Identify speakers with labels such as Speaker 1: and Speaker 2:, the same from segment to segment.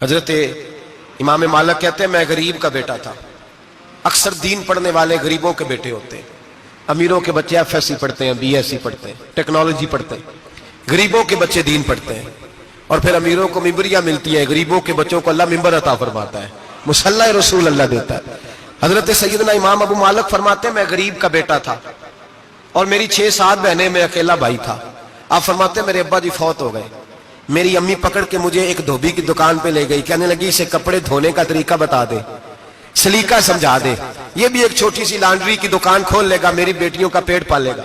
Speaker 1: حضرت امام مالک کہتے ہیں میں غریب کا بیٹا تھا۔ اکثر دین پڑھنے والے غریبوں کے بیٹے ہوتے ہیں۔ امیروں کے بچے ایف ایس سی پڑھتے ہیں، بی ایس سی پڑھتے ہیں، ٹیکنالوجی پڑھتے ہیں، غریبوں کے بچے دین پڑھتے ہیں، اور پھر امیروں کو ممبریاں ملتی ہیں، غریبوں کے بچوں کو اللہ ممبر عطا فرماتا ہے، مصلی رسول اللہ دیتا ہے۔ حضرت سیدنا امام ابو مالک فرماتے ہیں میں غریب کا بیٹا تھا اور میری 6-7 بہنیں، میں اکیلا بھائی تھا۔ آپ فرماتے ہیں میرے ابا جی فوت ہو گئے، میری امی پکڑ کے مجھے ایک دھوبی کی دکان پہ لے گئی، کہنے لگی اسے کپڑے دھونے کا طریقہ بتا دے، سلیقہ سمجھا دے، یہ بھی ایک چھوٹی سی لانڈری کی دکان کھول لے گا، میری بیٹیوں کا پیٹ پالے گا۔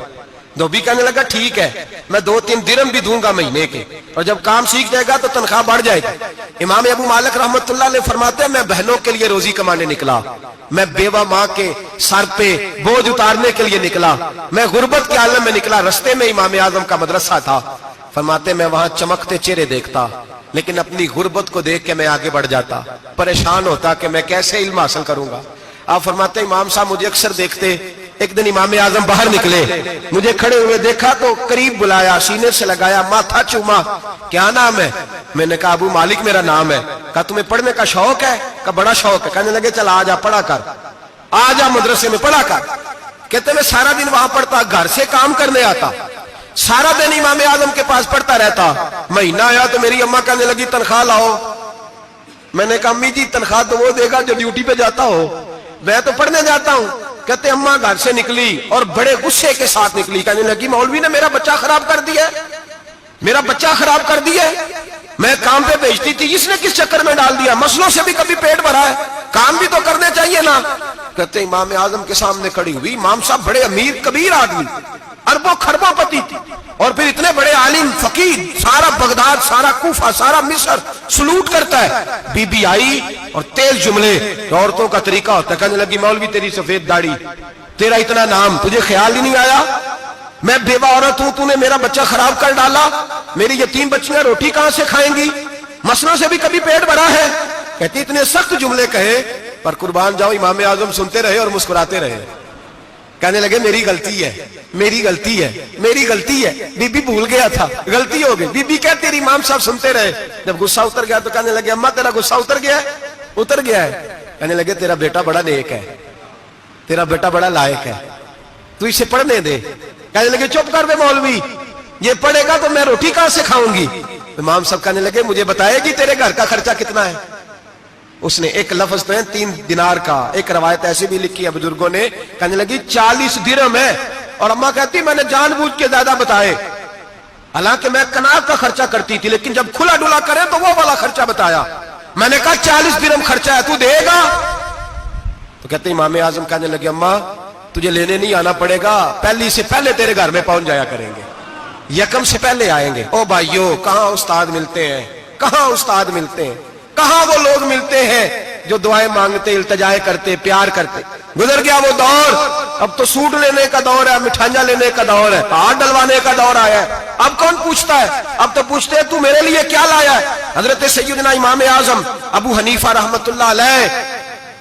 Speaker 1: دھوبی کہنے لگا ٹھیک ہے، میں 2-3 درہم بھی دوں گا مہینے کے، اور جب کام سیکھ جائے گا تو تنخواہ بڑھ جائے گی۔ امام ابو مالک رحمت اللہ علیہ فرماتے ہیں میں بہنوں کے لیے روزی کمانے نکلا، میں بیوہ ماں کے سر پہ بوجھ اتارنے کے لیے نکلا، میں غربت کے عالم میں نکلا۔ رستے میں امام اعظم کا مدرسہ تھا، فرماتے میں وہاں چمکتے چہرے دیکھتا، لیکن اپنی غربت کو دیکھ کے میں آگے بڑھ جاتا، پریشان ہوتا کہ میں کیسے علم حاصل کروں گا۔ آپ فرماتے امام صاحب مجھے اکثر دیکھتے، ایک دن امام اعظم باہر نکلے، مجھے کھڑے ہوئے دیکھا تو قریب بلایا، سینے سے لگایا، ماتھا چوما، کیا نام ہے؟ میں نے کہا ابو مالک میرا نام ہے۔ کہا تمہیں پڑھنے کا شوق ہے؟ کہا بڑا شوق ہے۔ کہنے لگے چل آ جا پڑھا کر، آ جا مدرسے میں پڑھا کر۔ کہتے میں سارا دن وہاں پڑھتا، گھر سے کام کرنے آتا، سارا دن امام اعظم کے پاس پڑھتا رہتا۔ مہینہ آیا تو میری اماں کہنے لگی تنخواہ لاؤ۔ میں نے کہا امی جی تنخواہ تو وہ دے گا جو ڈیوٹی پہ جاتا ہو، میں تو پڑھنے جاتا ہوں۔ کہتے اماں گھر سے نکلی اور بڑے غصے کے ساتھ نکلی، کہنے لگی مولوی نے میرا بچہ خراب کر دیا، میرا بچہ خراب کر دیا، میں کام پہ بھیجتی تھی، اس نے کس چکر میں ڈال دیا، مسلوں سے بھی کبھی پیٹ بھرا ہے، کام بھی تو کرنے چاہیے نا۔ کہتے امام اعظم کے سامنے کھڑی ہوئی، امام صاحب بڑے امیر کبیر آدمی، اربوں خربوں پتی تھی، اور پھر اتنے بڑے عالم فقیر، سارا بغداد، سارا کوفہ، سارا مصر سلوٹ کرتا ہے۔ بی بی آئی اور تیز جملے عورتوں کا طریقہ ہوتا ہے، کہنے لگی مولوی تیری سفید داڑھی، تیرا اتنا نام، تجھے خیال ہی نہیں آیا میں بیوہ عورت ہوں، تو نے میرا بچہ خراب کر ڈالا، میری یتیم بچیاں روٹی کہاں سے کھائیں گی، مسلوں سے بھی کبھی پیٹ بھرا ہے۔ کہتی اتنے سخت جملے کہے، پر قربان جاؤ امام اعظم سنتے رہے اور مسکراتے رہے۔ کہنے لگے میری غلطی ہے، میری غلطی ہے، میری غلطی ہے، بی بی بھول گیا تھا، غلطی ہو گئی۔ بی بی کہتے تیری امام صاحب سنتے رہے، جب غصہ اتر گیا تو کہنے لگے اماں تیرا غصہ اتر گیا ہے؟ اتر گیا ہے۔ کہنے لگے تیرا بیٹا بڑا نیک ہے، تیرا بیٹا بڑا لائق ہے، تو اسے پڑھنے دے۔ کہنے لگے چپ کر بے مولوی، یہ پڑھے گا تو میں روٹی کہاں سے کھاؤں گی۔ امام صاحب کہنے لگے مجھے بتائے گی تیرے گھر کا خرچہ کتنا ہے؟ اس نے ایک لفظ تو ہے 3 دینار کا، ایک روایت ایسی بھی لکھی ہے بزرگوں نے، کہنے لگی 40 درہم ہے، اور اماں کہتی میں نے جان بوجھ کے زیادہ بتائے، حالانکہ میں کناز کا خرچہ کرتی تھی، لیکن جب کھلا ڈلا کرے تو وہ والا خرچہ بتایا۔ میں نے کہا 40 درہم خرچہ ہے، تو دے گا؟ تو کہتے امام اعظم کہنے لگے اماں تجھے لینے نہیں آنا پڑے گا، پہلی سے پہلے تیرے گھر میں پہنچ جایا کریں گے، یکم سے پہلے آئیں گے۔ او بھائیو کہاں استاد ملتے ہیں، کہاں استاد ملتے ہیں، کہاں وہ لوگ ملتے ہیں جو دعائیں مانگتے، التجائے کرتے، پیار کرتے۔ گزر گیا وہ دور، اب تو سوٹ لینے کا دور ہے، مٹھائیاں لینے کا دور ہے، ہاتھ ڈلوانے کا دور آیا ہے۔ اب کون پوچھتا ہے؟ اب تو پوچھتے ہیں تو میرے لیے کیا لایا ہے۔ حضرت سیدنا امام اعظم ابو حنیفہ رحمت اللہ علیہ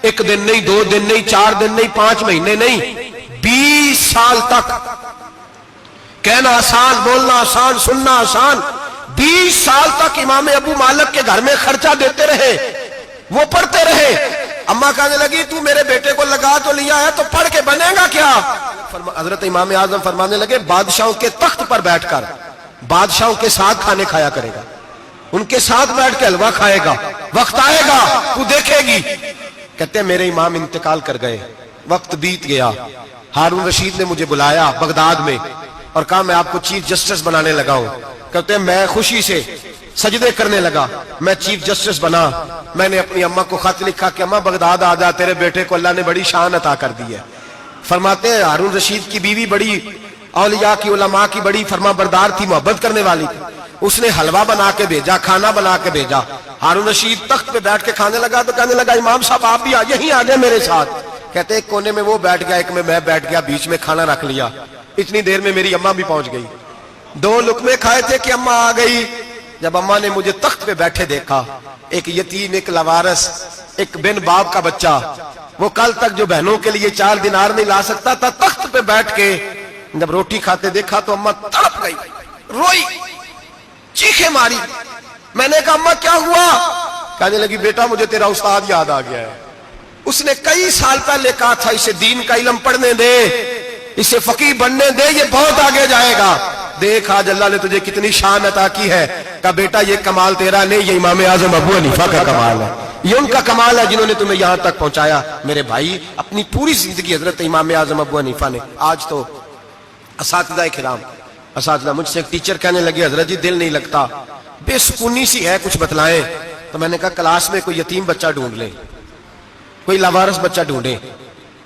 Speaker 1: 1 دن نہیں، 2 دن نہیں، 4 دن نہیں، 5 مہینے نہیں، 20 سال تک، کہنا آسان، بولنا آسان، سننا آسان، 20 سال تک امام ابو مالک کے گھر میں خرچہ دیتے رہے، وہ پڑھتے رہے۔ اماں کہنے لگی تو میرے بیٹے کو لگا تو لیا ہے تو پڑھ کے بنے گا کیا؟ حضرت امام اعظم فرمانے لگے بادشاہوں کے تخت پر بیٹھ کر بادشاہوں کے ساتھ کھانے کھایا کرے گا، ان کے ساتھ بیٹھ کے حلوہ کھائے گا، وقت آئے گا تو دیکھے گی۔ کہتے ہیں میرے امام انتقال کر گئے، وقت بیت گیا، ہارون رشید نے مجھے بلایا بغداد میں اور کہا میں آپ کو چیف جسٹس بنانے لگا ہوں۔ کہتے ہیں میں خوشی سے سجدے کرنے لگا، میں چیف جسٹس بنا۔ میں نے اپنی اماں کو خط لکھا کہ اماں بغداد آ جا، تیرے بیٹے کو اللہ نے بڑی شان عطا کر دی ہے۔ فرماتے ہیں ہارون رشید کی بیوی بڑی اولیاء کی، علماء کی بڑی فرما بردار تھی، محبت کرنے والی تھی، اس نے حلوہ بنا کے بھیجا، کھانا بنا کے بھیجا۔ ہارون رشید تخت پہ بیٹھ کے کھانے لگا تو کہنے لگا امام صاحب آپ بھی یہیں آ جائیں میرے ساتھ۔ کہتے ایک کونے میں وہ بیٹھ گیا، ایک میں بیٹھ گیا، بیچ میں کھانا رکھ لیا۔ اتنی دیر میں میری اماں بھی پہنچ گئی، 2 لقمے کھائے تھے کہ اماں آ گئی۔ جب اماں نے مجھے تخت پہ بیٹھے دیکھا، ایک یتیم، ایک لاوارث، ایک بن باپ کا بچہ، وہ کل تک جو بہنوں کے لیے 4 دینار نہیں لا سکتا تھا، تخت پہ بیٹھ کے جب روٹی کھاتے دیکھا تو اماں تڑپ گئی، روئی، چیخیں ماری۔ میں نے کہا اماں کیا ہوا؟ کہنے لگی بیٹا مجھے تیرا استاد یاد آ گیا ہے، اس نے کئی سال پہلے کہا تھا اسے دین کا علم پڑھنے دے، اسے فقیہ بننے دے، یہ بہت آگے جائے گا۔ دیکھ آج اللہ نے تجھے کتنی شان عطا کی ہے۔ کہا بیٹا یہ کمال تیرا نہیں، یہ امام اعظم ابو حنیفہ کا کمال ہے، یہ ان کا کمال ہے جنہوں نے تمہیں یہاں تک پہنچایا۔ میرے بھائی اپنی پوری زندگی حضرت امام اعظم ابو حنیفہ نے۔ آج تو اساتذہ کرام، اساتذہ مجھ سے ایک ٹیچر کہنے لگے حضرت جی دل نہیں لگتا، بے سکونی سی ہے، کچھ بتلائیں۔ تو میں نے کہا کلاس میں کوئی یتیم بچہ ڈھونڈ لیں، کوئی لاوارث بچہ ڈھونڈیں،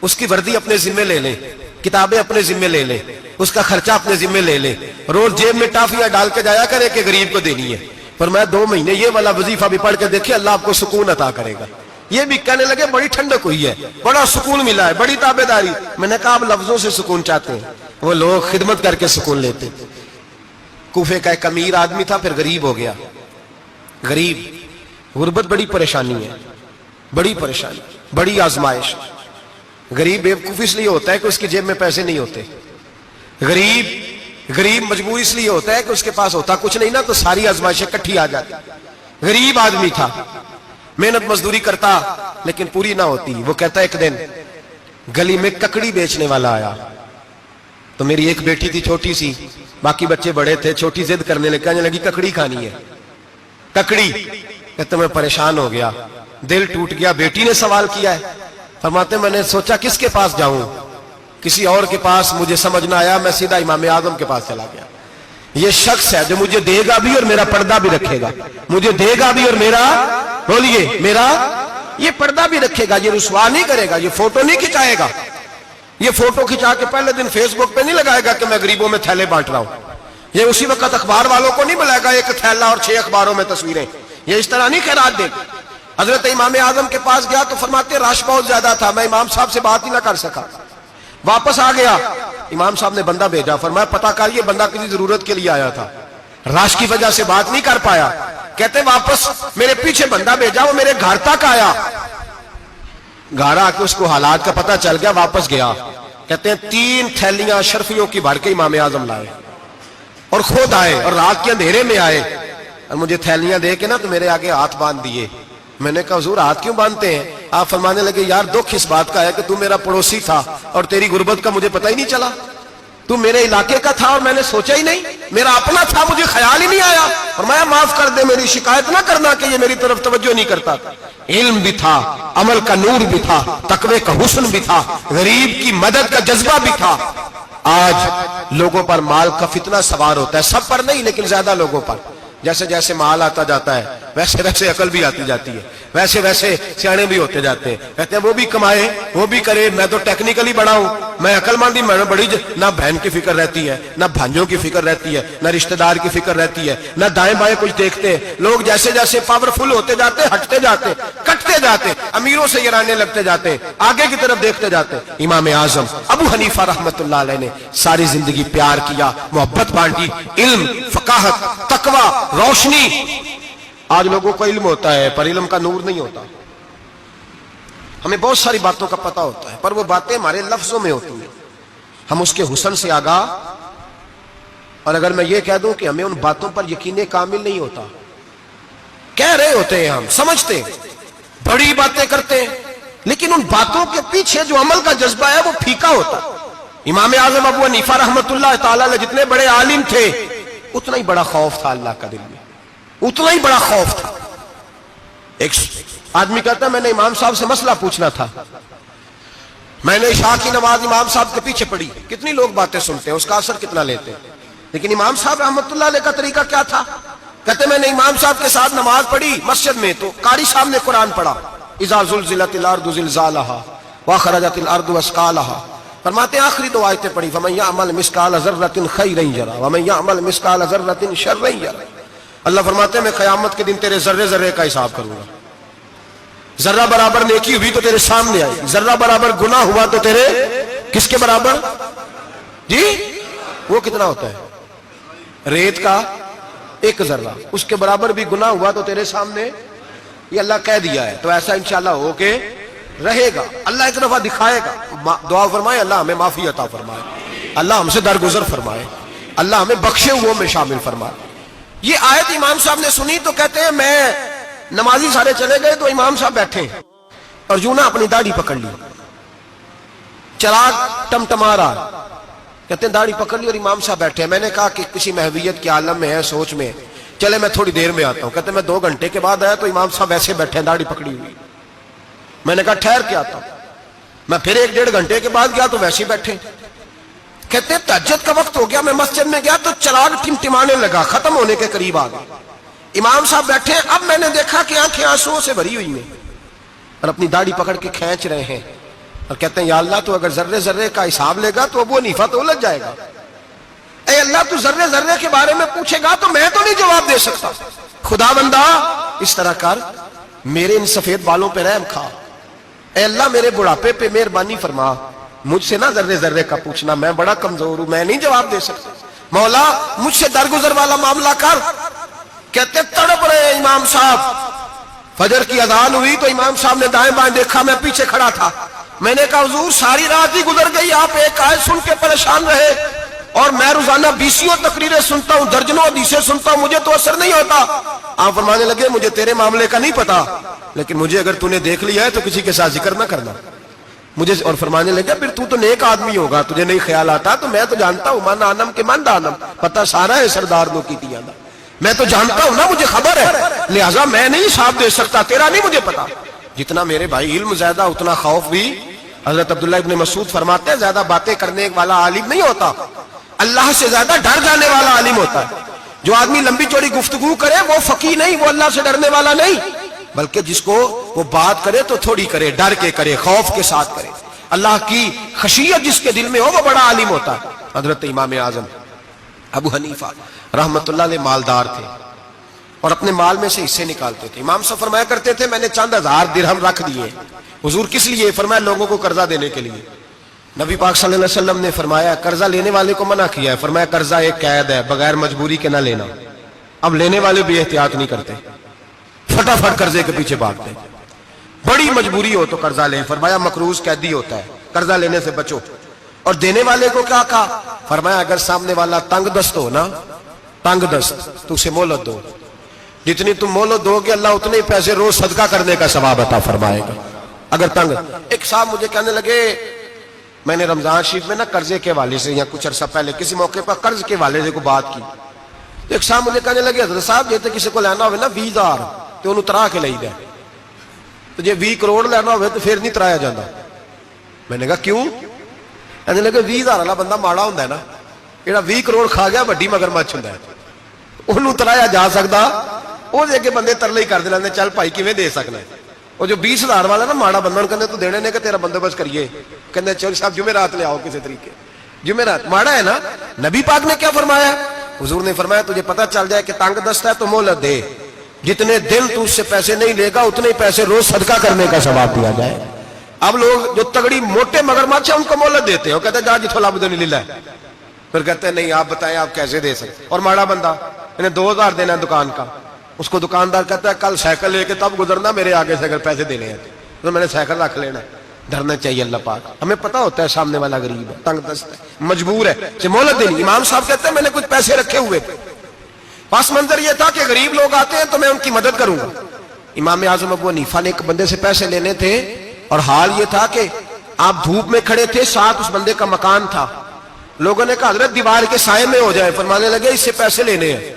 Speaker 1: اس کی وردی اپنے ذمہ لے لیں، کتابیں اپنے ذمہ لے لیں، اس کا خرچہ اپنے ذمہ لے لیں، روز جیب میں ٹافیاں ڈال کے جایا کرے کہ غریب کو دینی ہے۔ پر میں 2 مہینے یہ والا وظیفہ بھی پڑھ کے دیکھے، اللہ آپ کو سکون عطا کرے گا۔ یہ بھی کہنے لگے بڑی ٹھنڈک ہوئی ہے، بڑا سکون ملا ہے، بڑی تابعداری۔ میں نے کہا آپ لفظوں سے سکون چاہتے ہیں، وہ لوگ خدمت کر کے سکون لیتے۔ کوفے کا ایک امیر آدمی تھا، پھر غریب ہو گیا۔ غریب، غربت بڑی پریشانی ہے، بڑی پریشانی، بڑی آزمائش۔ غریب بیوقوف اس لیے ہوتا ہے کہ اس کی جیب میں پیسے نہیں ہوتے، غریب مجبور اس لیے ہوتا ہے کہ اس کے پاس ہوتا کچھ نہیں نا، تو ساری آزمائشیں کٹھی آ جاتی۔ غریب آدمی تھا، محنت مزدوری کرتا لیکن پوری نہ ہوتی۔ وہ کہتا ایک دن گلی میں ککڑی بیچنے والا آیا، تو میری ایک بیٹی تھی چھوٹی سی، باقی بچے بڑے تھے، چھوٹی ضد کرنے لگی، کہنے لگی ککڑی کھانی ہے، ککڑی۔ کہتے میں پریشان ہو گیا، دل ٹوٹ گیا، بیٹی نے سوال کیا ہے۔ فرماتے میں نے سوچا کس کے پاس جاؤں، کسی اور کے پاس مجھے سمجھ نہ آیا، میں سیدھا امام اعظم کے پاس چلا گیا۔ یہ شخص ہے جو مجھے دے گا بھی اور میرا پردہ بھی رکھے گا، مجھے دے گا بھی اور میرا، بولیے، میرا یہ پردہ بھی رکھے گا، یہ رسوا نہیں کرے گا، یہ فوٹو نہیں کھچائے گا، یہ فوٹو کھچا کے پہلے دن فیس بک پہ نہیں لگائے گا کہ میں غریبوں میں تھیلے بانٹ رہا ہوں، یہ اسی وقت اخبار والوں کو نہیں بلائے گا ایک تھیلا اور 6 اخباروں میں تصویریں، یہ اس طرح نہیں خیرات دے گا۔ حضرت امام اعظم کے پاس گیا تو فرماتے رش بہت زیادہ تھا، میں امام صاحب سے بات ہی نہ کر سکا، واپس آ گیا۔ امام صاحب نے بندہ بھیجا، فرمایا پتہ کر یہ بندہ کسی ضرورت کے لیے آیا تھا، رش کی وجہ سے بات نہیں کر پایا۔ کہتے واپس میرے پیچھے بندہ بھیجا، وہ میرے گھر تک آیا، گھر آ کے اس کو حالات کا پتہ چل گیا، واپس گیا۔ کہتے ہیں 3 تھیلیاں اشرفیوں کی بھر کے امام اعظم لائے اور خود آئے اور رات کے اندھیرے میں آئے اور مجھے تھیلیاں دے کے نا تو میرے آگے ہاتھ باندھ دیے۔ میں نے کہا حضور ہاتھ کیوں باندھتے ہیں؟ آپ فرمانے لگے یار دکھ اس بات کا ہے کہ تو میرا پڑوسی تھا اور تیری غربت کا مجھے پتہ ہی نہیں چلا، تو میرے علاقے کا تھا اور میں نے سوچا ہی نہیں، میرا اپنا تھا مجھے خیال ہی نہیں آیا۔ فرمایا معاف کر دے، میری شکایت نہ کرنا کہ یہ میری طرف توجہ نہیں کرتا۔ علم بھی تھا، عمل کا نور بھی تھا، تقوی کا حسن بھی تھا، غریب کی مدد کا جذبہ بھی تھا۔ آج لوگوں پر مال کا فتنہ سوار ہوتا ہے، سب پر نہیں لیکن زیادہ لوگوں پر۔ جیسے جیسے مال آتا جاتا ہے ویسے ویسے عقل بھی آتی جاتی ہے، ویسے ویسے سیانے بھی ہوتے جاتے ہیں۔ کہتے ہیں وہ بھی کمائے وہ بھی کرے، میں تو ٹیکنیکلی بڑا ہوں، میں عقل مند ہی، میں بڑی نہ بہن کی فکر رہتی ہے، نہ بھانجوں کی فکر رہتی ہے، نہ رشتہ دار کی فکر رہتی ہے، نہ دائیں بائیں کچھ دیکھتے ہیں۔ لوگ جیسے جیسے پاورفل ہوتے جاتے ہٹتے جاتے، کٹتے جاتے، امیروں سے یرانے لگتے جاتے، آگے کی طرف دیکھتے جاتے۔ امام اعظم ابو حنیفہ رحمۃ اللہ علیہ نے ساری زندگی پیار کیا، محبت بانٹی، علم، فقاہت، تقوی، روشنی۔ آج لوگوں کو علم ہوتا ہے پر علم کا نور نہیں ہوتا، ہمیں بہت ساری باتوں کا پتہ ہوتا ہے پر وہ باتیں ہمارے لفظوں میں ہوتی ہیں، ہم اس کے حسن سے آگاہ۔ اور اگر میں یہ کہہ دوں کہ ہمیں ان باتوں پر یقین کامل نہیں ہوتا، کہہ رہے ہوتے ہیں، ہم سمجھتے ہیں، بڑی باتیں کرتے ہیں، لیکن ان باتوں کے پیچھے جو عمل کا جذبہ ہے وہ پھیکا ہوتا۔ امام اعظم ابو حنیفہ رحمۃ اللہ تعالی علیہ جتنے بڑے عالم تھے اتنا ہی بڑا خوف تھا اللہ کا دل میں، اتنا ہی بڑا خوف تھا۔ ایک آدمی کہتا ہے میں نے امام صاحب سے مسئلہ پوچھنا تھا، میں نے عشاء کی نماز امام صاحب کے پیچھے پڑھی، کتنی لوگ باتیں سنتے ہیں، اس کا اثر کتنا لیتے ہیں، لیکن امام صاحب رحمۃ اللہ علیہ کا طریقہ کیا تھا؟ کہتے میں نے امام صاحب کے ساتھ نماز پڑھی مسجد میں، تو قاری صاحب نے قرآن پڑھا، اذا زلزلت الارض زلزالہا واخرجت الارض اثقالہا، فرماتے ہیں آخری 2 آیتیں پڑھی، فمن یعمل مثقال ذرۃ خیرا یرہ ومن یعمل مثقال ذرۃ شرا یرہ۔ اللہ فرماتے ہیں میں قیامت کے دن تیرے ذرے ذرے کا حساب کروں گا، ذرہ برابر نیکی ہوئی تو تیرے سامنے آئے گی، ذرہ برابر گناہ ہوا تو تیرے کس کے برابر؟ جی وہ کتنا ہوتا ہے؟ ریت کا 1 ذرہ، اس کے برابر بھی گناہ ہوا تو تیرے سامنے، یہ اللہ کہہ دیا ہے، تو ایسا انشاءاللہ ہو کے رہے گا۔ اللہ ایک دفعہ دکھائے گا، دعا فرمائے اللہ ہمیں معافی عطا فرمائے، اللہ ہم سے درگزر فرمائے، اللہ ہمیں بخشے ہوئوں میں شامل فرمائے۔ یہ آیت امام صاحب نے سنی تو کہتے ہیں میں نمازی سارے چلے گئے تو امام صاحب بیٹھے اور یوں نہ اپنی داڑھی پکڑ لی, چراغ ٹمٹما رہا, کہتے ہیں داڑھی پکڑ لی اور امام صاحب بیٹھے. میں نے کہا کہ کسی محویت کے عالم میں ہے, سوچ میں, چلے میں تھوڑی دیر میں آتا ہوں. کہتے ہیں میں 2 گھنٹے کے بعد آیا تو امام صاحب ایسے بیٹھے ہیں داڑھی پکڑی ہوئی. میں نے کہا ٹھہر کے آتا ہوں. میں پھر 1-1.5 گھنٹے کے بعد گیا تو ویسے ہی بیٹھے. کہتے ہیں تہجد کا وقت ہو گیا, میں مسجد میں گیا تو چراغ ٹمٹمانے لگا, ختم ہونے کے قریب آ گیا. امام صاحب بیٹھے, اب میں نے دیکھا کہ آنکھیں آنسوؤں سے بھری ہوئی ہیں اور اپنی داڑھی پکڑ کے کھینچ رہے ہیں اور کہتے ہیں یا اللہ تو اگر ذرے ذرے کا حساب لے گا تو ابو حنیفہ تو الجھ جائے گا. اے اللہ تو ذرے ذرے کے بارے میں پوچھے گا تو میں تو نہیں جواب دے سکتا. خدا بندہ اس طرح کر, میرے ان سفید بالوں پہ رحم کھا. اے اللہ میرے بڑھاپے پہ مہربانی فرما, مجھ سے نہ ذرے ذرے کا پوچھنا, میں بڑا کمزور ہوں, میں نہیں جواب دے سکتا. مولا مجھ سے درگزر والا معاملہ کر. کہتے تڑپ رہے امام صاحب. فجر کی اذان ہوئی تو امام صاحب نے دائیں بائیں دیکھا, میں پیچھے کھڑا تھا. میں نے کہا حضور ساری رات ہی گزر گئی, آپ ایک آیت سن کے پریشان رہے اور میں روزانہ 20 تقریریں سنتا ہوں, درجنوں حدیثیں سنتا ہوں, مجھے تو اثر نہیں ہوتا. آپ فرمانے لگے مجھے تیرے معاملے کا نہیں پتا, لیکن مجھے اگر تو نے دیکھ لیا ہے تو کسی کے ساتھ ذکر نہ کرنا مجھے. اور فرمانے لگے پھر تو نیک آدمی ہوگا, تجھے نہیں خیال آتا, تو میں تو جانتا ہوں من آنم کے من دانم, پتہ سارا ہے سردار دو کی تیانا, میں تو جانتا ہوں نا, مجھے خبر ہے, لہٰذا میں نہیں حساب دے سکتا, تیرا نہیں مجھے پتا. جتنا میرے بھائی علم زیادہ اتنا خوف بھی. حضرت عبداللہ ابن مسعود فرماتے ہیں زیادہ باتیں کرنے والا عالم نہیں ہوتا, اللہ سے زیادہ ڈر جانے والا عالم ہوتا ہے. جو آدمی لمبی چوڑی گفتگو کرے وہ فقیہ نہیں, وہ اللہ سے ڈرنے والا نہیں, بلکہ جس کو وہ بات کرے تو تھوڑی کرے, ڈر کے کرے, خوف کے ساتھ کرے. اللہ کی خشیت جس کے دل میں ہو وہ بڑا عالم ہوتا ہے. حضرت امام اعظم ابو حنیفہ رحمت اللہ علیہ مالدار تھے اور اپنے مال میں سے حصے نکالتے تھے. امام صاحب فرمایا کرتے تھے میں نے چند 1000 درہم رکھ دیے. حضور کس لیے؟ فرمایا لوگوں کو قرضہ دینے کے لیے. نبی پاک صلی اللہ علیہ وسلم نے فرمایا قرضہ لینے والے کو منع کیا ہے, فرمایا قرضہ ایک قید ہے, بغیر مجبوری کے نہ لینا. اب لینے والے بھی احتیاط نہیں کرتے, فٹافٹ قرضے کے پیچھے بھاگتے. بڑی مجبوری ہو تو قرضہ لیں, فرمایا مقروض قیدی ہوتا ہے, قرضہ لینے سے بچو. اور دینے والے کو کیا کہا؟ فرمایا اگر سامنے والا تنگ دست ہو نا, تنگ دست, تو اسے مہلت دو. جتنی تم مہلت دو گے اللہ اتنے پیسے روز صدقہ کرنے کا ثواب عطا فرمائے گا. اگر تنگ. ایک صاحب مجھے کہنے لگے, میں نے رمضان شریف میں نا قرضے کے والے سے یا کچھ عرصہ پہلے کسی موقع پر قرض کے والے سے کو بات کی. ایک صاحب مجھے کہنے لگے حضرت صاحب جیسے کسی کو لینا ہوئے نا 20,000 تو انہوں ترا کے لئی دے, تو جی 20 کروڑ لینا ہوئے تو پھر نہیں ترایا جاتا. میں نے کہا کیوں؟ کہنے لگے 20,000 والا بندہ ماڑا ہوتا ہے نا, جہاں 20 کروڑ کھا گیا وڈی مگرمچھ ہوتا ہے, انہوں ترایا جا سکتا, وہ دے کے بندے ترلے ہی کر دے, چل بھائی کیویں دے سکنا ہے. وہ جو 20,000 والا نا ماڑا بندہ کہتے تو دینے نے کہ تیرا بندوبست کریے, کہتے چل صاحب جمعرات لے آؤ کسی طریقے. جمعرات ماڑا ہے نا. نبی پاک نے کیا فرمایا؟ حضور نے فرمایا تجھے پتہ چل جائے کہ تنگ دست ہے تو مہلت دے, جتنے دن تو اس سے پیسے نہیں لے گا اتنے پیسے روز صدقہ کرنے کا ثواب دیا جائے. اب لوگ جو تگڑی موٹے مگرمچھ ہیں ان کو مہلت دیتے ہیں, وہ کہتے ہیں جا جتوں لب نہیں لے, پھر کہتے ہیں نہیں آپ بتائیں آپ کیسے دے سکتے. اور ماڑا بندہ انہیں 2,000 دینا ہے دکان کا, اس کو دکاندار کہتا ہے کل سائیکل لے کے تب گزرنا میرے آگے سے اگر پیسے دینے ہیں تو میں نے سائیکل رکھ لینا. ڈرنا چاہیے اللہ پاک, ہمیں پتا ہوتا ہے سامنے والا غریب ہے, تنگ دست ہے, مجبور ہے, اسے مہلت دینی. امام صاحب کہتے ہیں میں نے کچھ پیسے رکھے ہوئے تھے, پس منظر یہ تھا کہ غریب لوگ آتے ہیں تو میں ان کی مدد کروں گا. امام اعظم ابو حنیفہ نے ایک بندے سے پیسے لینے تھے اور حال یہ تھا کہ آپ دھوپ میں کھڑے تھے, ساتھ اس بندے کا مکان تھا. لوگوں نے کہا حضرت دیوار کے سائے میں ہو جائے. فرمانے لگے اس سے پیسے لینے ہیں,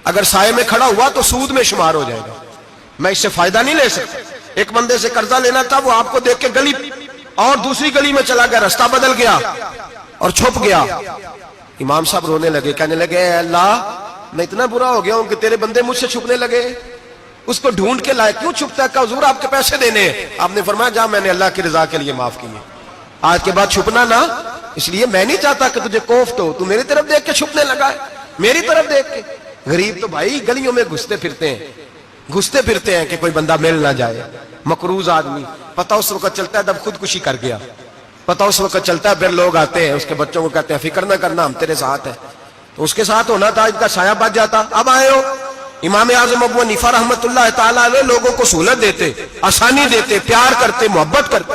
Speaker 1: اگر سائے میں کھڑا ہوا تو سود میں شمار ہو جائے گا, میں اس سے فائدہ نہیں لے سکتا. ایک بندے سے قرضہ لینا تھا, وہ آپ کو دیکھ کے گلی اور دوسری گلی میں چلا گیا, رستہ بدل گیا اور چھپ گیا. امام صاحب رونے لگے, کہنے لگے اے اللہ میں اتنا برا ہو گیا ہوں کہ تیرے بندے مجھ سے چھپنے لگے. اس کو ڈھونڈ کے لائے, کیوں چھپتا ہے؟ کہ حضور آپ کے پیسے دینے ہیں. آپ نے فرمایا جا میں نے اللہ کی رضا کے لیے معاف کیے, آج کے بعد چھپنا نہ, اس لیے میں نہیں چاہتا کہ تجھے کوفت ہو, تو میری طرف دیکھ کے چھپنے لگا ہے, میری طرف دیکھ کے. غریب تو بھائی گلیوں میں گھستے پھرتے ہیں کہ کوئی بندہ مل نہ جائے. مقروض آدمی پتہ اس وقت چلتا ہے جب خودکشی کر گیا, پتہ اس وقت چلتا ہے پھر لوگ آتے ہیں اس کے بچوں کو کہتے ہیں فکر نہ کرنا ہم تیرے ساتھ ہیں, تو اس کے ساتھ ہونا تھا, ان کا سایہ بچ جاتا. اب آئے ہو امام اعظم ابو حنیفہ رحمت اللہ تعالیٰ علیہ لوگوں کو سہولت دیتے, آسانی دیتے, پیار کرتے, محبت کرتے.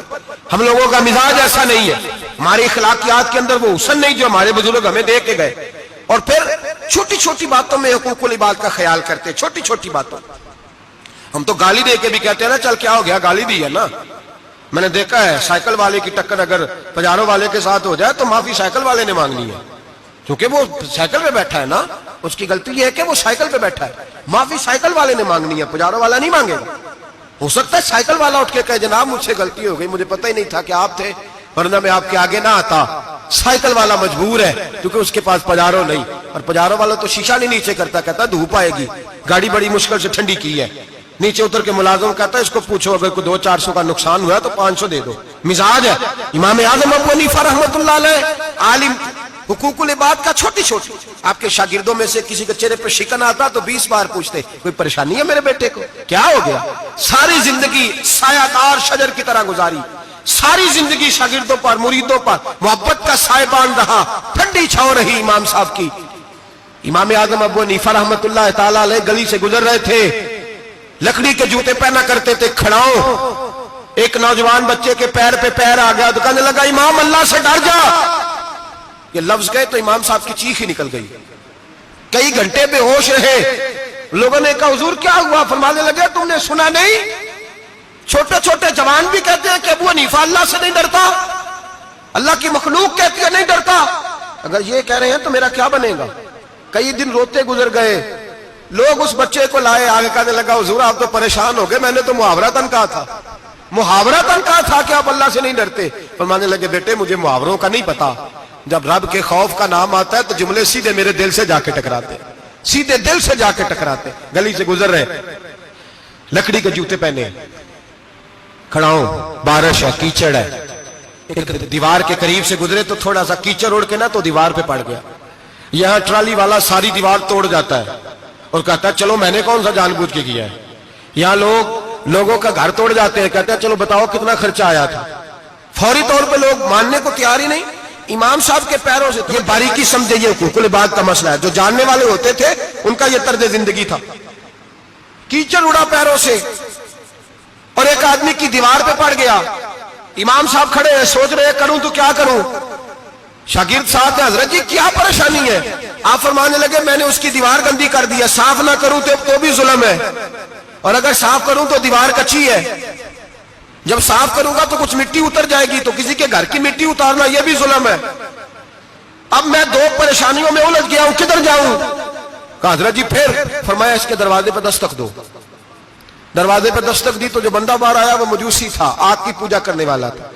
Speaker 1: ہم لوگوں کا مزاج ایسا نہیں ہے, ہماری اخلاقیات کے اندر وہ حسن نہیں جو ہمارے بزرگ ہمیں دے کے گئے. اور پھر چھوٹی چھوٹی باتوں میں حقوق العباد کا خیال کرتے, چھوٹی چھوٹی باتوں. ہم تو گالی دے کے بھی کہتے ہیں نا چل کیا ہو گیا, گالی دی ہے نا. میں نے دیکھا ہے سائیکل والے کی ٹکر اگر پجارو والے کے ساتھ ہو جائے تو معافی سائیکل والے نے مانگنی ہے, کیونکہ وہ سائیکل پہ بیٹھا ہے نا, اس کی غلطی یہ ہے کہ وہ سائیکل پہ بیٹھا ہے. معافی سائیکل والے نے مانگنی ہے, پجارو والا نہیں مانگے گا. ہو سکتا ہے سائیکل والا اٹھ کے کہے جناب مجھ سے غلطی ہو گئی, مجھے پتہ ہی نہیں تھا کہ آپ تھے, ورنہ میں آپ کے آگے نہ آتا. سائیکل والا مجبور ہے کیونکہ اس کے پاس پجارو نہیں, اور پجارو والا تو شیشہ نہیں نیچے کرتا, کہتا دھوپ آئے گی, گاڑی بڑی مشکل سے ٹھنڈی کی ہے. نیچے اتر کے ملازم کہتا ہے اس کو پوچھو اگر کوئی 200-400 کا نقصان ہوا تو 500 دے دو. مزاج ہے. امام اعظم ابو حنیفہ رحمۃ اللہ علیہ عالم, حقوق العباد کا چھوٹی چھوٹی, آپ کے شاگردوں میں سے کسی کے چہرے پہ شکن آتا تو 20 بار پوچھتے کوئی پریشانی ہے میرے بیٹے کو, کیا ہو گیا. ساری زندگی سایہ دار شجر کی طرح گزاری, ساری زندگی شاگردوں پر مریدوں پر محبت کا سائبان رہا, ٹھنڈی چھاؤں رہی امام صاحب کی. امام اعظم ابو حنیفہ رحمۃ اللہ تعالی علیہ گلی سے گزر رہے تھے, لکڑی کے جوتے پہنا کرتے تھے, کھڑاؤں. ایک نوجوان بچے کے پیر پہ پیر آ گیا تو کہنے لگا امام اللہ سے ڈر جا. یہ لفظ گئے تو امام صاحب کی چیخ ہی نکل گئی. کئی گھنٹے بے ہوش رہے. لوگوں نے کہا حضور کیا ہوا؟ فرمانے لگے تم نے سنا نہیں, چھوٹے چھوٹے جوان بھی کہتے ہیں کہ ابو حنیفہ اللہ سے نہیں ڈرتا, اللہ کی مخلوق کہتی ہے نہیں ڈرتا. اگر یہ کہہ رہے ہیں تو میرا کیا بنے گا. کئی دن روتے گزر گئے. لوگ اس بچے کو لائے, آگے کہنے لگا حضور آپ تو پریشان ہو گئے, میں نے تو محاورتاً کہا تھا, محاورتاً کہا تھا کہ آپ اللہ سے نہیں ڈرتے. فرمانے لگے بیٹے مجھے محاوروں کا نہیں پتا, جب رب کے خوف کا نام آتا ہے تو جملے سیدھے میرے دل سے جا کے ٹکراتے, سیدھے دل سے جا کے ٹکراتے. گلی سے گزر رہے, لکڑی کے جوتے پہنے, کھڑا ہوں, بارش ہے, کیچڑ ہے. ایک دیوار کے قریب سے گزرے تو تھوڑا سا کیچڑ اڑ کے نا تو دیوار پہ پڑ گیا. یہاں ٹرالی والا ساری دیوار توڑ جاتا ہے اور کہتا ہے چلو میں نے کون سا جان بوجھ کے کیا ہے. یہاں لوگوں کا گھر توڑ جاتے ہیں, کہتے ہیں چلو بتاؤ کتنا خرچہ آیا تھا. فوری طور پہ لوگ ماننے کو تیار ہی نہیں. امام صاحب کے پیروں سے, یہ باریکی سمجھے, یہ حقوق العباد کا مسئلہ ہے. جو جاننے والے ہوتے تھے ان کا یہ طرز زندگی تھا. کیچڑ اڑا پیروں سے اور ایک آدمی کی دیوار پہ پڑ گیا. امام صاحب کھڑے ہیں, سوچ رہے کروں تو کیا کروں. شاگرد صاحب نے حضرت جی کیا پریشانی ہے؟ آپ فرمانے لگے میں نے اس کی دیوار گندی کر دی ہے, صاف نہ کروں تو بھی ظلم ہے, اور اگر صاف کروں تو دیوار کچی ہے. جب صاف کروں گا تو کچھ مٹی اتر جائے گی, تو کسی کے گھر کی مٹی اتارنا یہ بھی ظلم ہے. اب میں دو پریشانیوں میں الجھ گیا ہوں, کدھر جاؤں؟ کہا حضرت جی پھر. فرمایا اس کے دروازے پہ دستک دو. دروازے پہ دستک دی تو جو بندہ باہر آیا وہ مجوسی تھا, آگ کی پوجا کرنے والا تھا.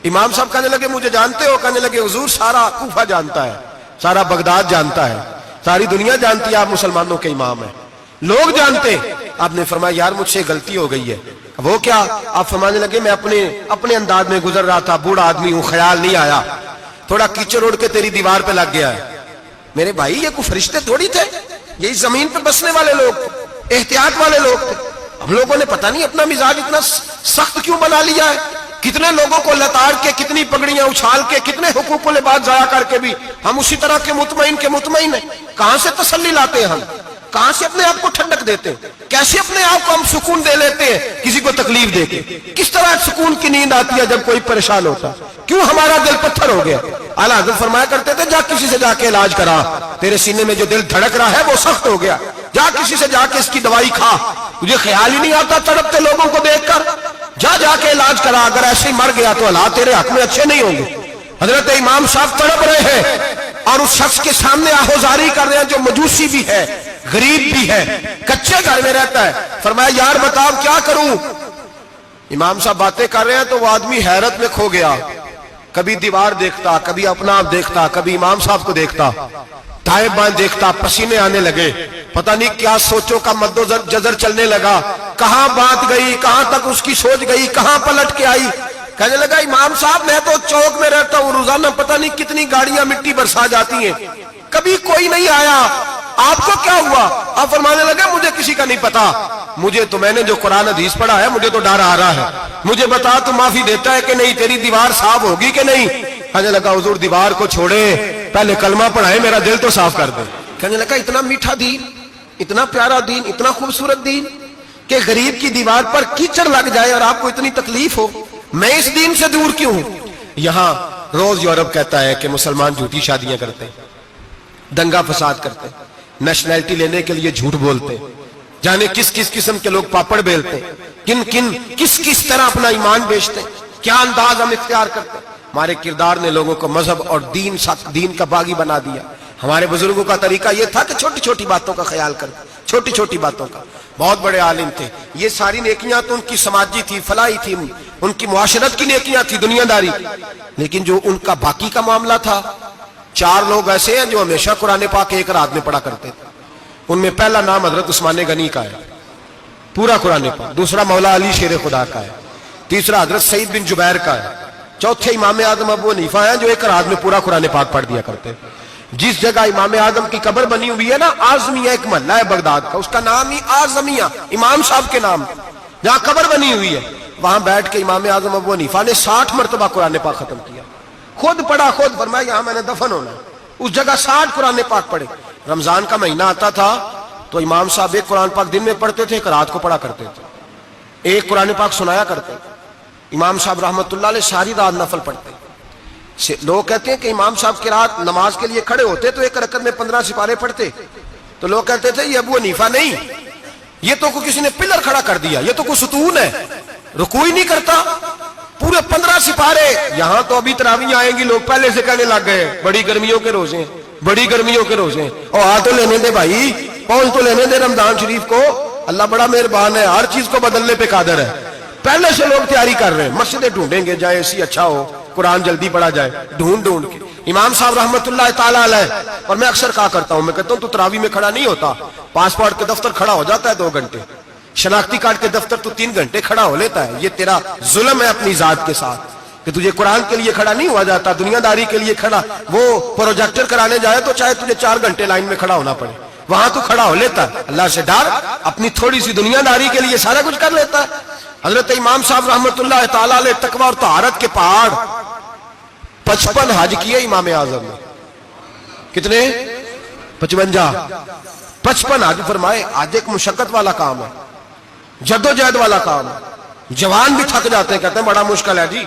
Speaker 1: امام صاحب کہنے لگے مجھے جانتے ہو؟ کہنے لگے حضور سارا کوفہ جانتا ہے, سارا بغداد جانتا ہے, ساری دنیا جانتی ہے آپ مسلمانوں کے امام ہیں, لوگ جانتے. آپ نے فرمایا یار مجھ سے غلطی ہو گئی ہے. وہ کیا؟ آپ فرمانے لگے میں اپنے انداز میں گزر رہا تھا, بوڑھا آدمی ہوں, خیال نہیں آیا, تھوڑا کیچڑ اڑ کے تیری دیوار پہ لگ گیا ہے. میرے بھائی یہ کوئی فرشتے تھوڑی تھے, یہی زمین پہ بسنے والے لوگ, احتیاط والے لوگ تھے. ہم لوگوں نے پتہ نہیں اپنا مزاج اتنا سخت کیوں بنا لیا ہے. کتنے لوگوں کو لتاڑ کے, کتنی پگڑیاں اچھال کے, کتنے حقوق العباد ضائع کر کے بھی ہم اسی طرح کے مطمئن ہیں. کہاں سے تسلی لاتے ہیں ہم, کہاں سے اپنے آپ کو ٹھنڈک دیتے ہیں, کیسے اپنے آپ کو ہم سکون دے لیتے ہیں کسی کو تکلیف دے کے. کس طرح سکون کی نیند آتی ہے جب کوئی پریشان ہوتا, کیوں ہمارا دل پتھر ہو گیا. اعلیٰ حضرت فرمایا کرتے تھے جا کسی سے جا کے علاج کرا, تیرے سینے میں جو دل دھڑک رہا ہے وہ سخت ہو گیا, جا کسی سے جا کے اس کی دوائی کھا, تجھے خیال ہی نہیں آتا تڑپتے لوگوں کو دیکھ کر, جا کے علاج کرا, اگر ایسے ہی مر گیا تو حالات تیرے حق میں اچھے نہیں ہوں گے. حضرت امام صاحب تڑپ رہے ہیں اور اس شخص کے سامنے آہوزاری کر رہے ہیں جو مجوسی بھی ہے, غریب بھی ہے, کچے گھر میں رہتا ہے. فرمایا یار بتاؤ کیا کروں. امام صاحب باتیں کر رہے ہیں تو وہ آدمی حیرت میں کھو گیا, کبھی دیوار دیکھتا, کبھی اپنا آپ دیکھتا, کبھی امام صاحب کو دیکھتا, دائیں بائیں دیکھتا, پسینے آنے لگے, پتہ نہیں کیا سوچوں کا مد و جزر چلنے لگا, کہاں بات گئی, کہاں تک اس کی سوچ گئی, کہاں پلٹ کے آئی. کہنے لگا امام صاحب میں تو چوک میں رہتا ہوں, روزانہ پتہ نہیں کتنی گاڑیاں مٹی برسا جاتی ہیں, کبھی کوئی نہیں آیا, آپ کو کیا ہوا؟ آپ فرمانے لگے مجھے کسی کا نہیں پتا, مجھے تو میں نے جو قرآن حدیث پڑھا ہے مجھے تو ڈر آ رہا ہے, مجھے بتا تو معافی دیتا ہے کہ نہیں, تیری دیوار صاف ہوگی کہ نہیں. کہنے لگا حضور دیوار کو چھوڑے, پہلے کلمہ پڑھائے, میرا دل تو صاف کر دے. کہنے لگا اتنا میٹھا دین, اتنا پیارا دین, اتنا خوبصورت دین کہ غریب کی دیوار پر کیچڑ لگ جائے اور آپ کو اتنی تکلیف ہو, میں اس دین سے دور کیوں ہوں. یہاں روز یورپ کہتا ہے کہ مسلمان جھوٹی شادیاں کرتے ہیں, دنگا فساد کرتے ہیں, نیشنلٹی لینے کے لیے جھوٹ بولتے ہیں, جانے کس کس قسم کے لوگ پاپڑ بیلتے ہیں، کس کس طرح اپنا ایمان بیچتے ہیں، کیا انداز ہم اختیار کرتے ہیں۔ ہمارے کردار نے لوگوں کو مذہب اور دین کا باغی بنا دیا۔ ہمارے بزرگوں کا طریقہ یہ تھا کہ چھوٹی چھوٹی باتوں کا خیال کرتے، چھوٹی چھوٹی باتوں کا۔ بہت بڑے عالم تھے، یہ ساری نیکیاں تو ان کی سماجی تھی، فلاحی تھی، ان کی معاشرت کی نیکیاں تھی، دنیا داری، لیکن جو ان کا باقی کا معاملہ تھا، 4 لوگ ایسے ہیں جو ہمیشہ قرآن پاک ایک رات میں پڑھا کرتے تھے۔ ان میں پہلا نام حضرت عثمان غنی کا ہے، پورا قرآن پاک۔ دوسرا مولا علی شیر خدا کا ہے۔ تیسرا حضرت سعید بن جبیر کا ہے۔ چوتھے امام اعظم ابو حنیفہ ہیں جو ایک رات میں پورا قرآن پاک پڑھ دیا کرتے۔ جس جگہ امام اعظم کی قبر بنی ہوئی ہے نا، اعظمیہ ایک محلہ ہے بغداد کا، اس کا نام ہی اعظمیہ، امام صاحب کے نام، جہاں قبر بنی ہوئی ہے، وہاں بیٹھ کے امام اعظم ابو حنیفہ نے 60 مرتبہ قرآن پاک ختم کیا، خود پڑھا، خود فرمایا یہاں میں نے دفن ہونا ہے۔ اس جگہ 60 قرآن پاک پڑھے۔ رمضان کا مہینہ آتا تھا تو امام صاحب ایک قرآن پاک دن میں پڑھتے تھے، ایک رات کو پڑھا کرتے تھے، ایک قرآن پاک سنایا کرتے تھے۔ امام صاحب رحمۃ اللہ علیہ ساری رات نفل پڑھتے۔ لوگ کہتے ہیں کہ امام صاحب کی رات نماز کے لیے کھڑے ہوتے تو ایک رکعت میں 15 سپارے پڑھتے، تو لوگ کہتے تھے یہ ابو حنیفہ نہیں، یہ تو کوئی کسی نے پلر کھڑا کر دیا، یہ تو کوئی ستون ہے، رکوع ہی نہیں کرتا، پورے 15 سپارے۔ یہاں تو ابھی تراویح آئیں گی، لوگ پہلے سے کہنے لگ گئے بڑی گرمیوں کے روزے ہیں، بڑی گرمیوں کے روزے ہیں، اور آ تو لینے دے بھائی، پہنچ تو لینے دے رمضان شریف کو، اللہ بڑا مہربان ہے، ہر چیز کو بدلنے پہ قادر ہے۔ پہلے سے لوگ تیاری کر رہے ہیں، مسجدیں ڈھونڈیں گے جائے اسی اچھا ہو، قرآن جلدی پڑھا جائے، ڈھونڈ کے۔ امام صاحب رحمۃ اللہ تعالیٰ علیہ، اور میں اکثر کہا کرتا ہوں، میں کہتا ہوں تو تراویح میں کھڑا نہیں ہوتا، پاسپورٹ کے دفتر کھڑا ہو جاتا ہے 2 گھنٹے، شناختی کارڈ کے دفتر تو 3 گھنٹے کھڑا ہو لیتا ہے۔ یہ تیرا ظلم ہے اپنی ذات کے ساتھ کہ تجھے قرآن کے لیے کھڑا نہیں ہوا جاتا، دنیا داری کے لیے کھڑا، وہ پروجیکٹر کرانے جائے تو چاہے تجھے 4 گھنٹے لائن میں کھڑا ہونا پڑے، وہاں تو کھڑا ہو لیتا ہے۔ اللہ سے ڈر، اپنی تھوڑی سی دنیا داری کے لیے سارا کچھ کر لیتا ہے۔ حضرت امام صاحب رحمۃ اللہ تعالیٰ علیہ تقویٰ اور طہارت کے پہاڑ 55 حج کیے امام اعظم نے۔ کتنے؟ 55 حج فرمائے۔ آج ایک مشقت والا کام ہے، جدوجہد والا کام ہے، جوان بھی تھک جاتے ہیں، کہتے ہیں بڑا مشکل ہے جی،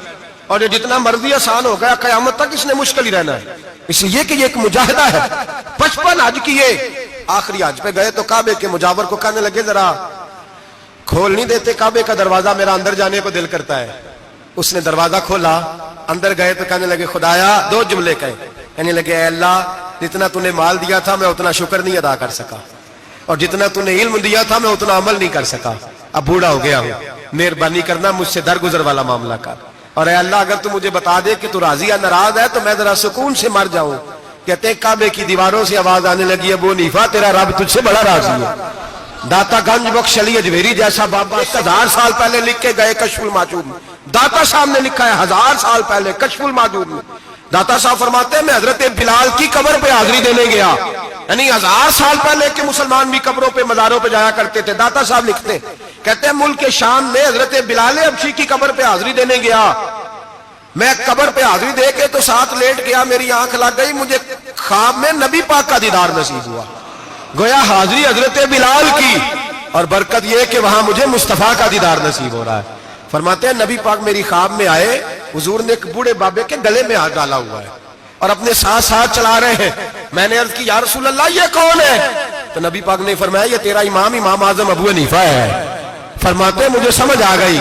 Speaker 1: اور یہ جتنا مرضی آسان ہو گیا قیامت تک اس نے مشکل ہی رہنا ہے، اس لیے کہ یہ ایک مجاہدہ ہے۔ 55 حج کیے۔ آخری حج پہ گئے تو کعبے کے مجاور کو کہنے لگے ذرا کھول نہیں دیتے کعبے کا دروازہ، میرا اندر جانے کو دل کرتا ہے۔ اس نے دروازہ کھولا، اندر گئے تو کہنے لگے خدایا، 2 جملے کہے، کہنے لگے اے اللہ جتنا تو نے مال دیا تھا میں اتنا شکر نہیں ادا کر سکا، اور جتنا تو نے علم دیا تھا میں اتنا عمل نہیں کر سکا، اب بوڑھا ہو گیا ہوں، مہربانی کرنا مجھ سے درگزر والا معاملہ کر، اور اے اللہ اگر تو مجھے بتا دے کہ تو راضی یا ناراض ہے تو میں ذرا سکون سے مر جاؤں۔ کہتے ہیں کعبے کی دیواروں سے آواز آنے لگی ابو حنیفہ تیرا رب تجھ سے بڑا راضی ہے۔ داتا گنج بخش علی اجویری جیسا بابا 1000 سال پہلے لکھ کے گئے کشف الماجود میں، داتا صاحب نے لکھا ہے 1000 سال پہلے کشف الماجود میں۔ داتا صاحب فرماتے ہیں میں حضرت بلال کی قبر پہ حاضری دینے گیا، یعنی 1000 سال پہلے کے مسلمان بھی قبروں پہ مزاروں پہ جایا کرتے تھے۔ داتا صاحب لکھتے کہتے ہیں ملک شام میں حضرت بلال حبشی کی قبر پہ حاضری دینے گیا، میں قبر پہ حاضری دے کے تو ساتھ لیٹ گیا، میری آنکھ لگ گئی، مجھے خواب میں نبی پاک کا دیدار نصیب ہوا، گویا حاضری حضرت بلال کی، اور برکت یہ کہ وہاں مجھے مصطفیٰ کا دیدار نصیب ہو رہا ہے۔ فرماتے ہیں نبی پاک میری خواب میں آئے، حضور نے ایک بوڑھے بابے کے گلے میں ہاتھ ڈالا ہوا ہے اور اپنے ساتھ چلا رہے ہیں۔ میں نے عرض کی یا رسول اللہ یہ کون ہے؟ تو نبی پاک نے فرمایا یہ تیرا امام اعظم ابو حنیفہ ہے۔ فرماتے ہیں مجھے سمجھ آ گئی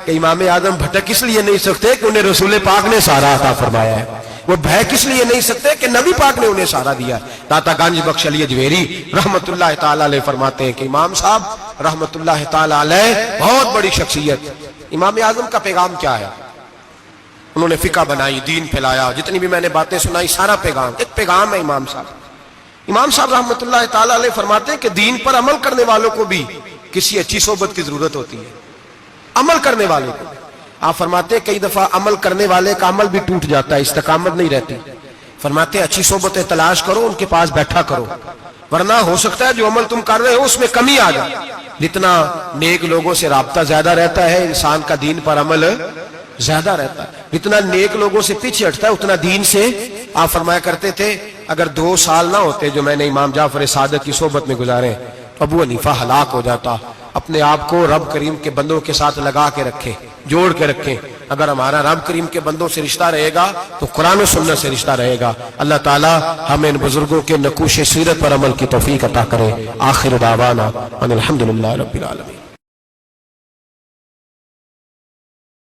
Speaker 1: کہ امام اعظم بھٹک اس لیے نہیں سکتے کہ انہیں رسول پاک نے سارا عطا فرمایا ہے، وہ بہک اس لیے نہیں سکتے کہ نبی پاک نے انہیں سارا دیا۔ داتا گنج بخش علی اجویری رحمت اللہ تعالی علیہ فرماتے ہیں کہ امام صاحب رحمت اللہ تعالی علیہ بہت بڑی شخصیت۔ امام اعظم کا پیغام کیا ہے؟ انہوں نے فقہ بنائی، دین پھیلایا، جتنی بھی میں نے باتیں سنائی سارا پیغام، ایک پیغام ہے امام صاحب۔ امام صاحب رحمت اللہ تعالی علیہ فرماتے ہیں کہ دین پر عمل کرنے والوں کو بھی کسی اچھی صحبت کی ضرورت ہوتی ہے، عمل کرنے والے کو۔ آپ فرماتے ہیں کئی دفعہ عمل کرنے والے کا عمل بھی ٹوٹ جاتا ہے، استقامت نہیں رہتی۔ فرماتے ہیں اچھی صحبتیں تلاش کرو، ان کے پاس بیٹھا کرو، ورنہ ہو سکتا ہے جو عمل تم کر رہے ہو اس میں کمی آ جائے۔ جتنا نیک لوگوں سے رابطہ زیادہ رہتا ہے انسان کا دین پر عمل زیادہ رہتا ہے، جتنا نیک لوگوں سے پیچھے ہٹتا ہے اتنا دین سے۔ آپ فرمایا کرتے تھے اگر 2 سال نہ ہوتے جو میں نے امام جعفر صادق کی صحبت میں گزارے ابو حنیفہ ہلاک ہو جاتا، اپنے آپ کو رب کریم کے بندوں کے ساتھ لگا کے رکھیں، جوڑ کے رکھیں۔ اگر ہمارا رب کریم کے بندوں سے رشتہ رہے گا تو قرآن و سنت سے رشتہ رہے گا۔ اللہ تعالی ہمیں ان بزرگوں کے نقوش سیرت پر عمل کی توفیق عطا کرے۔ آخر دعوانا ان الحمدللہ رب العالمین۔